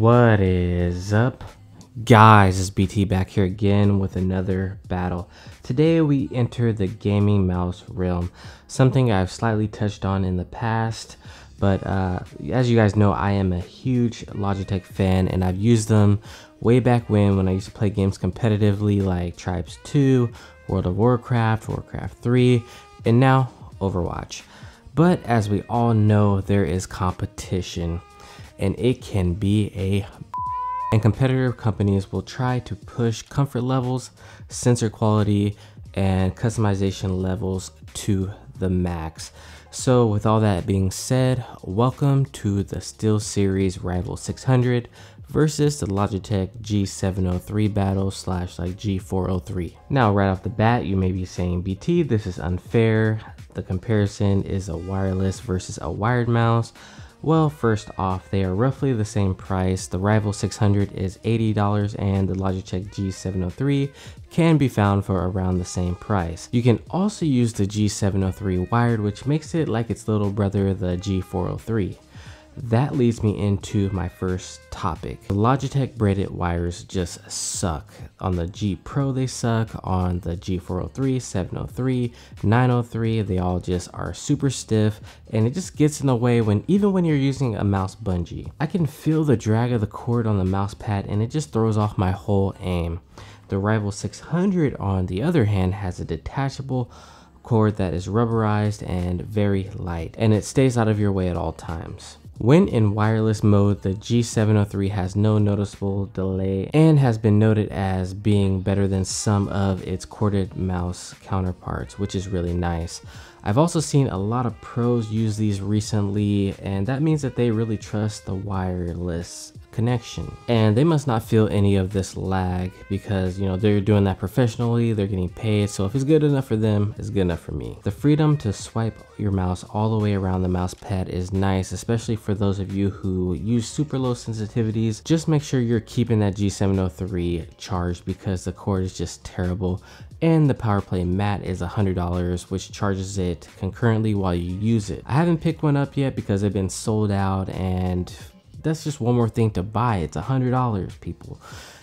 What is up, guys? It's BT back here again with another battle. Today we enter the gaming mouse realm, something I've slightly touched on in the past, but as you guys know, I am a huge Logitech fan and I've used them way back when I used to play games competitively like Tribes 2, World of Warcraft, Warcraft 3, and now Overwatch. But as we all know, there is competition and it can be and competitor companies will try to push comfort levels, sensor quality, and customization levels to the max. So with all that being said, welcome to the SteelSeries Rival 600 versus the Logitech G703 battle / like G403. Now right off the bat, you may be saying, BT, this is unfair. The comparison is a wireless versus a wired mouse. Well, first off, they are roughly the same price. The Rival 600 is $80 and the Logitech G703 can be found for around the same price. You can also use the G703 wired, which makes it like its little brother, the G403. That leads me into my first topic. The Logitech braided wires just suck. On the G Pro they suck, on the G403, 703, 903, they all just are super stiff and it just gets in the way even when you're using a mouse bungee. I can feel the drag of the cord on the mouse pad and it just throws off my whole aim. The Rival 600 on the other hand has a detachable cord that is rubberized and very light, and it stays out of your way at all times. When in wireless mode, the G703 has no noticeable delay and has been noted as being better than some of its corded mouse counterparts, which is really nice. I've also seen a lot of pros use these recently, and that means that they really trust the wireless connection. And they must not feel any of this lag because, you know, they're doing that professionally, they're getting paid, so if it's good enough for them, it's good enough for me. The freedom to swipe your mouse all the way around the mouse pad is nice, especially for those of you who use super low sensitivities. Just make sure you're keeping that G703 charged because the cord is just terrible. And the PowerPlay mat is $100, which charges it concurrently while you use it. I haven't picked one up yet because they've been sold out, and that's just one more thing to buy. It's $100, people.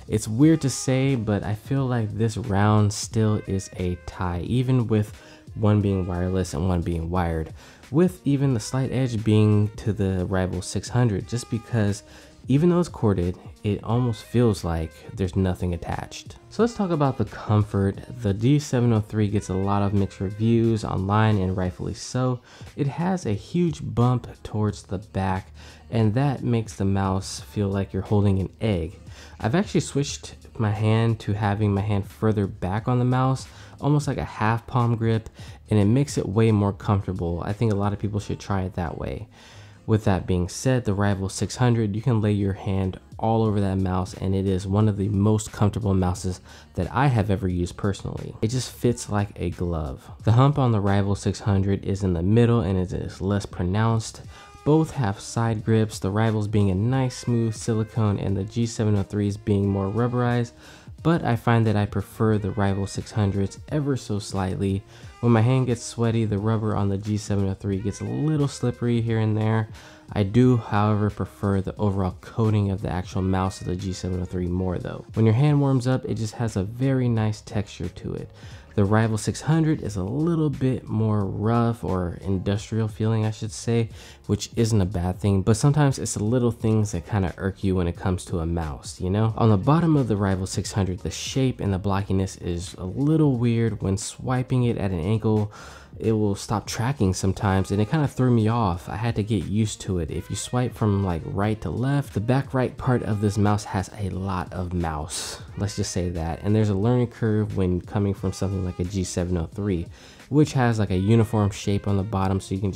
It's weird to say, but I feel like this round still is a tie, even with one being wireless and one being wired, with even the slight edge being to the Rival 600, just because even though it's corded, it almost feels like there's nothing attached. So let's talk about the comfort. The G703 gets a lot of mixed reviews online, and rightfully so. It has a huge bump towards the back, and that makes the mouse feel like you're holding an egg. I've actually switched my hand to having my hand further back on the mouse, almost like a half palm grip, and it makes it way more comfortable. I think a lot of people should try it that way. With that being said, the Rival 600, you can lay your hand all over that mouse and it is one of the most comfortable mouses that I have ever used personally. It just fits like a glove. The hump on the Rival 600 is in the middle and it is less pronounced. Both have side grips, the Rivals being a nice smooth silicone and the G703s being more rubberized, but I find that I prefer the Rival 600s ever so slightly. When my hand gets sweaty, the rubber on the G703 gets a little slippery here and there. I do, however, prefer the overall coating of the actual mouse of the G703 more though. When your hand warms up, it just has a very nice texture to it. The Rival 600 is a little bit more rough or industrial feeling, I should say, which isn't a bad thing, but sometimes it's the little things that kind of irk you when it comes to a mouse, you know? On the bottom of the Rival 600, the shape and the blockiness is a little weird. When swiping it at an angle, it will stop tracking sometimes and it kind of threw me off. I had to get used to it. If you swipe from like right to left, the back right part of this mouse has a lot of mouse, let's just say that, and there's a learning curve when coming from something like a G703, which has like a uniform shape on the bottom, so you can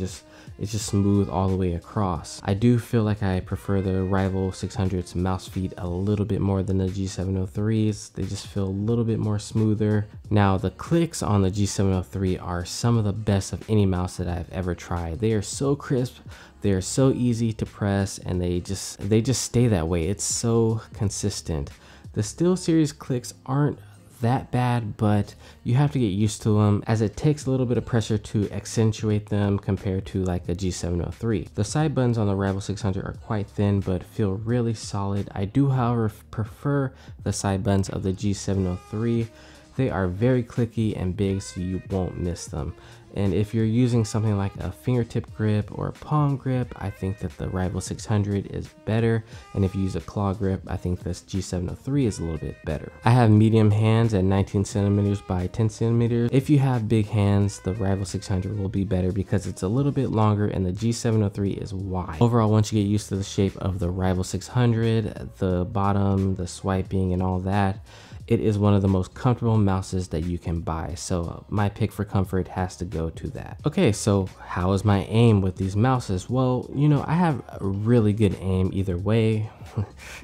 it's just smooth all the way across. I do feel like I prefer the Rival 600's mouse feet a little bit more than the G703's. They just feel a little bit more smoother. Now the clicks on the G703 are some of the best of any mouse that I've ever tried. They are so crisp, they are so easy to press, and they just stay that way. It's so consistent. The SteelSeries clicks aren't that bad, but you have to get used to them as it takes a little bit of pressure to accentuate them compared to like a G703. The side buttons on the Rival 600 are quite thin but feel really solid. I do, however, prefer the side buttons of the G703. They are very clicky and big, so you won't miss them. And if you're using something like a fingertip grip or a palm grip, I think that the Rival 600 is better. And if you use a claw grip, I think this G703 is a little bit better. I have medium hands at 19 centimeters by 10 centimeters. If you have big hands, the Rival 600 will be better because it's a little bit longer and the G703 is wide. Overall, once you get used to the shape of the Rival 600, the bottom, the swiping and all that, it is one of the most comfortable mouses that you can buy. So my pick for comfort has to go to that. Okay, so how is my aim with these mouses? Well, you know, I have a really good aim either way.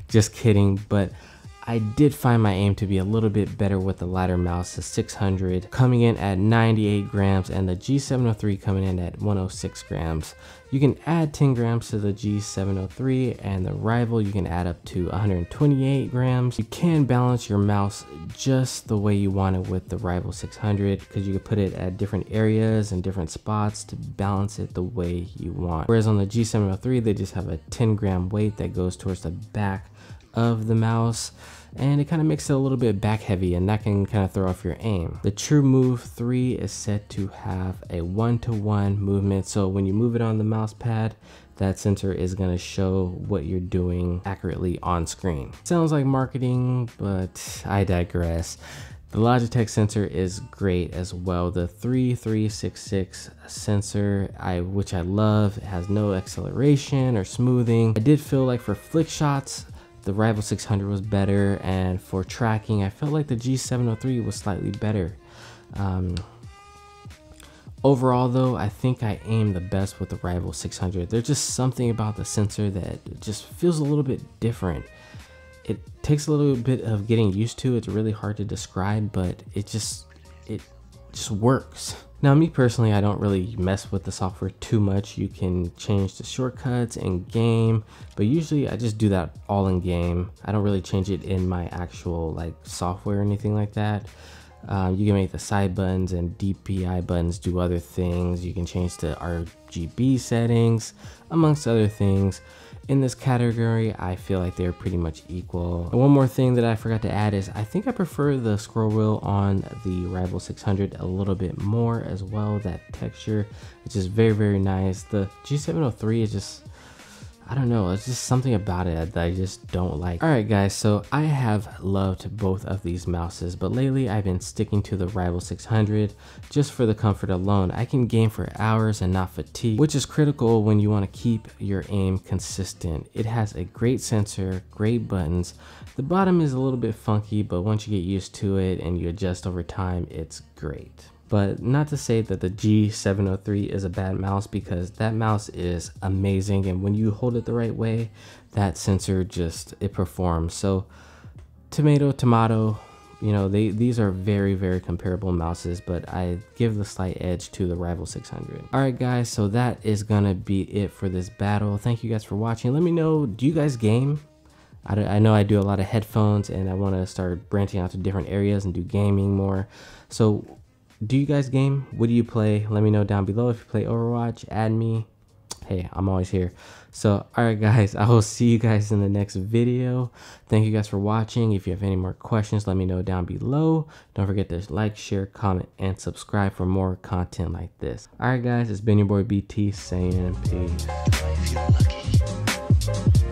Just kidding, but I did find my aim to be a little bit better with the lighter mouse, the 600 coming in at 98 grams and the G703 coming in at 106 grams. You can add 10 grams to the G703 and the Rival you can add up to 128 grams. You can balance your mouse just the way you want it with the Rival 600 because you can put it at different areas and different spots to balance it the way you want. Whereas on the G703, they just have a 10-gram weight that goes towards the back of the mouse, and it kind of makes it a little bit back heavy, and that can kind of throw off your aim. The TrueMove 3 is set to have a 1-to-1 movement, so when you move it on the mouse pad, that sensor is going to show what you're doing accurately on screen. Sounds like marketing, but I digress. The Logitech sensor is great as well. The 3366 sensor, which I love, it has no acceleration or smoothing. I did feel like for flick shots, the Rival 600 was better, and for tracking, I felt like the G703 was slightly better. Overall though, I think I aim the best with the Rival 600. There's just something about the sensor that just feels a little bit different. It takes a little bit of getting used to. It's really hard to describe, but it just works. Now, me personally, I don't really mess with the software too much. You can change the shortcuts in game, but usually I just do that all in game. I don't really change it in my actual like software or anything like that. You can make the side buttons and DPI buttons do other things. You can change the RGB settings, amongst other things. In this category, I feel like they're pretty much equal. And one more thing that I forgot to add is I think I prefer the scroll wheel on the Rival 600 a little bit more as well. That texture is just very, very nice. The G703 is just, I don't know, it's just something about it that I just don't like. Alright guys, so I have loved both of these mouses, but lately I've been sticking to the Rival 600 just for the comfort alone. I can game for hours and not fatigue, which is critical when you want to keep your aim consistent. It has a great sensor, great buttons. The bottom is a little bit funky, but once you get used to it and you adjust over time, it's great. But not to say that the G703 is a bad mouse, because that mouse is amazing, and when you hold it the right way, that sensor just, it performs. So tomato, you know, these are very, very comparable mouses, but I give the slight edge to the Rival 600. Alright guys, so that is gonna be it for this battle. Thank you guys for watching. Let me know, do you guys game? I know I do a lot of headphones, and I want to start branching out to different areas and do gaming more. So do you guys game? What do you play? Let me know down below. If you play Overwatch, add me. Hey, I'm always here. So, alright guys, I will see you guys in the next video. Thank you guys for watching. If you have any more questions, let me know down below. Don't forget to like, share, comment, and subscribe for more content like this. Alright guys, it's been your boy BT saying peace.